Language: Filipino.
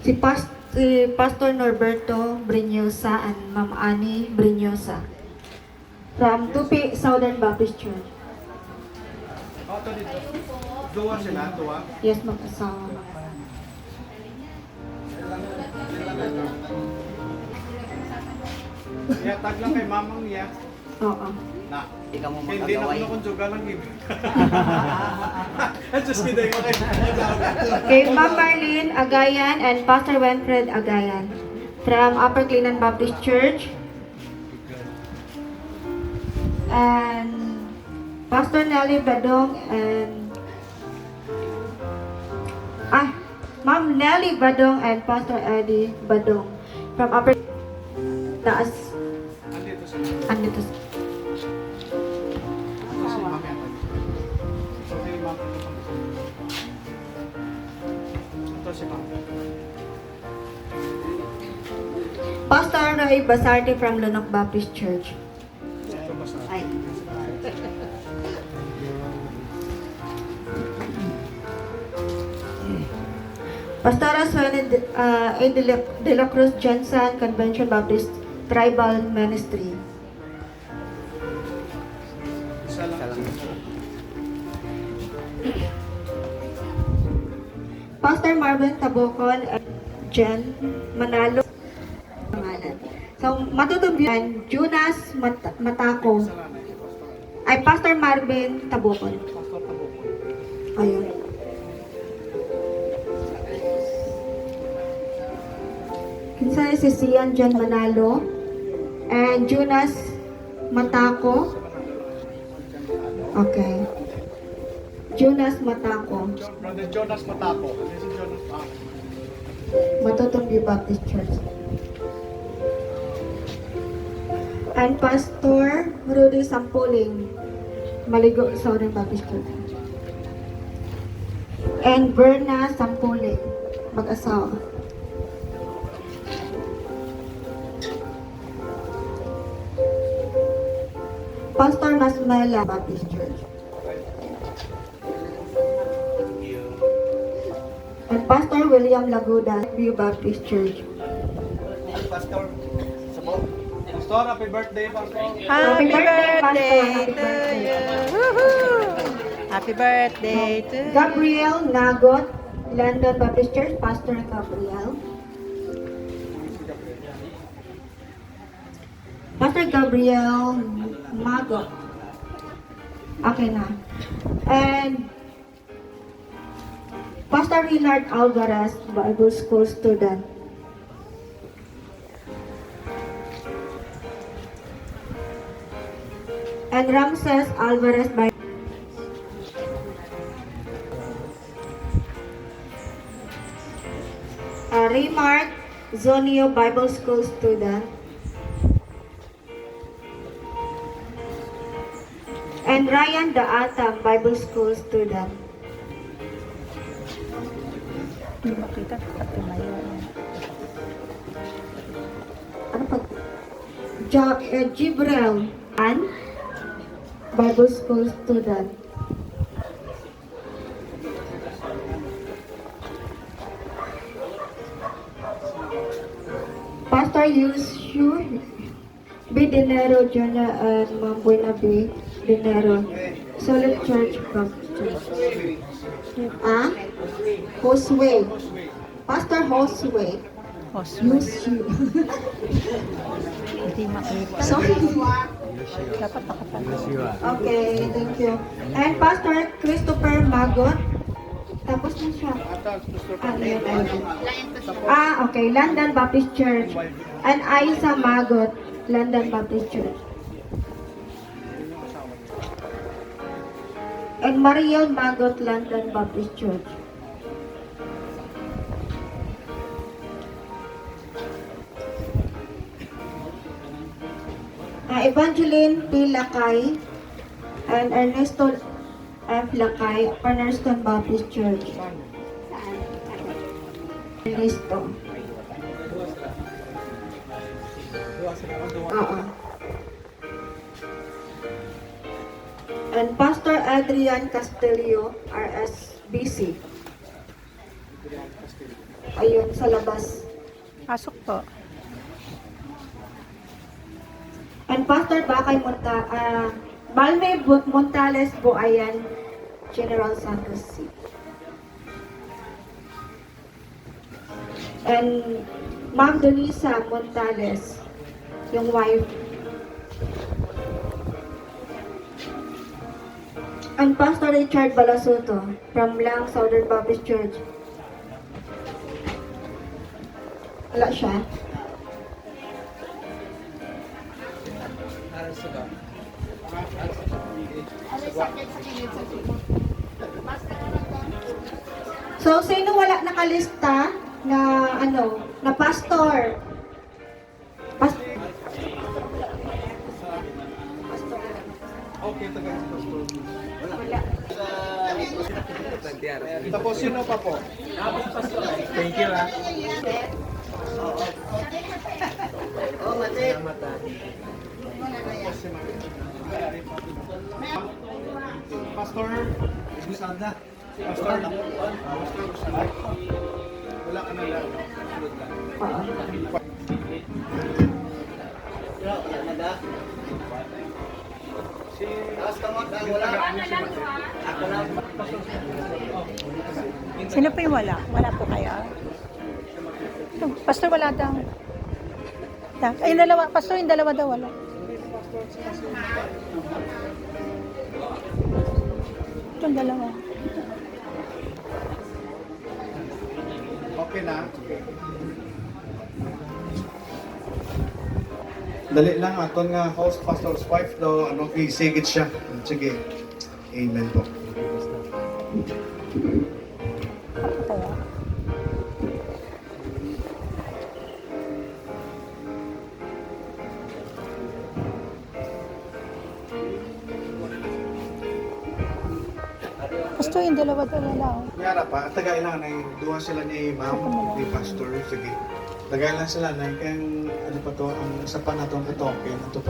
Si Pastor Norberto Brignosa and Ma'am Annie Brignosa from Tupi Southern Baptist Church. Ito dito. Duwa sila, duwa. Yes, mag-asawa. Iya, tag lang kay mamang niya. Oo. Na. Hindi ka mo Hindi na magagaway. ko konjuga lang yun. Just kidding. Okay. Kay Ma'am Marlene Agayan and Pastor Winfred Agayan from Upper Cleanan Baptist Church. And Pastor Nelly Badong and Ma'am Nelly Badong and Pastor Eddie Badong from Upper Taas. Andito sila. Andito. Ito si ma'am yan. Ito si ma'am. Ito si ma'am. Pastor Ray Basarte from Lunok Baptist Church. Ito basta. Ay. Pastora Sonia de la Cruz Jensen Convention Baptist Tribal Ministry. Isa lang. Pastor Marvin Tabocon and Jen Manalo. So, matutumbihan, Jonas Matako. Ay, Pastor Marvin Tabocon. Pastor Taboko. Ayun. Kinsa si Sian Jen Manalo and Jonas Matako. Okay. Jonas Matako. Brother Jonas Matapo. Ano si Jonas Matapo? Matutumbi Baptist Church. And Pastor Rudy Sampuling, Maligo Southern Baptist Church. And Berna Sampuling, mag-asawa. Pastor Masmela Baptist Church. And Pastor William Laguda, View Baptist Church. Pastor. Sabo. Pastor, happy birthday, Pastor. Happy Happy birthday, birthday Pastor. to you. Woohoo! Happy birthday to you. Gabriel Nagot, London Baptist Church, Pastor Gabriel. Pastor Gabriel Magot. Okay na. And Pastor Leonard Alvarez, Bible School student. And Ramses Alvarez, Remark Zonio Bible School student. And Ryan Daata, Bible School student. Hindi makita pag tumayo. Ano pa? Jibrel Ann, Bible School student. Pastor Yusuf B. Dinero Jr. and Ma'am Buena B. Dinero, Solid Church Baptist Church. Josue. Pastor Josue. Yusuf. Hindi makita. Sorry. Dapat nakapanood. Okay, thank you. And Pastor Christopher Magot. Tapos na siya. Yun, ayun. Okay. London Baptist Church. And Isa Magot, London Baptist Church. And Mariel Magot, London Baptist Church. Evangeline P. Lakay and Ernesto F. Lakay, Cornerstone Baptist Church. Ernesto. Oo. And Pastor Adrian Castillo, RSBC. Ayun, sa labas. Pasok po. And Pastor Bakay Balme Montales Buayan, General Santos City. And Ma'am Donisa Montales, yung wife. And Pastor Richard Balasuto from Lang Southern Baptist Church. Wala siya. So, sino wala nakalista na na pastor? Okay, tagay si Pastor. Wala. Tapos sino pa po? Thank you, ah. Pastor Lusada. Pastor Lusada. Wala ka na lang. Si tagaan niya si Mate. Sino po yung wala? Wala po kaya? Pastor, wala daw. Ay, yung dalawa. Pastor, yung dalawa daw wala. Yung dalawa. Okay na. Dali lang aton nga host pastor's wife daw isigit siya. Sige. Amen po. Kaya. Pastor, yung dalawa daw wala. Yara pa, tagay lang na duha sila ni ma'am, ni pastor. Sige. Tagay lang sila na kaya ano pa to, ang isa pa na itong katoke, ito pa